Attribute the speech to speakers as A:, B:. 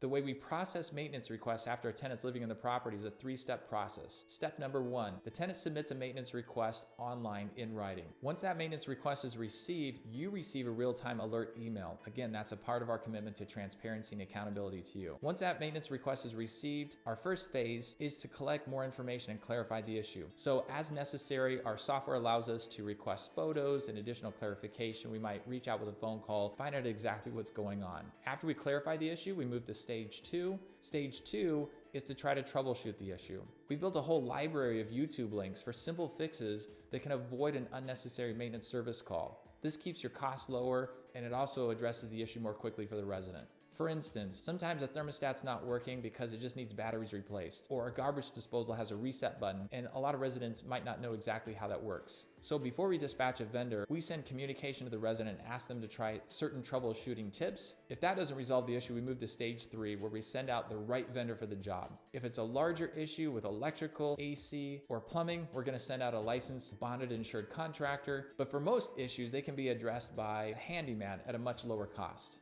A: The way we process maintenance requests after a tenant's living in the property is a 3-step process. Step number 1, the tenant submits a maintenance request online in writing. Once that maintenance request is received, you receive a real-time alert email. Again, that's a part of our commitment to transparency and accountability to you. Once that maintenance request is received, our first phase is to collect more information and clarify the issue. So as necessary, our software allows us to request photos and additional clarification. We might reach out with a phone call, find out exactly what's going on. After we clarify the issue, we move to Stage 2. Stage 2 is to try to troubleshoot the issue. We built a whole library of YouTube links for simple fixes that can avoid an unnecessary maintenance service call. This keeps your costs lower, and it also addresses the issue more quickly for the resident. For instance, sometimes a thermostat's not working because it just needs batteries replaced, or a garbage disposal has a reset button, and a lot of residents might not know exactly how that works. So before we dispatch a vendor, we send communication to the resident and ask them to try certain troubleshooting tips. If that doesn't resolve the issue, we move to Stage 3, where we send out the right vendor for the job. If it's a larger issue with electrical, AC, or plumbing, we're going to send out a licensed, bonded, insured contractor. But for most issues, they can be addressed by a handyman at a much lower cost.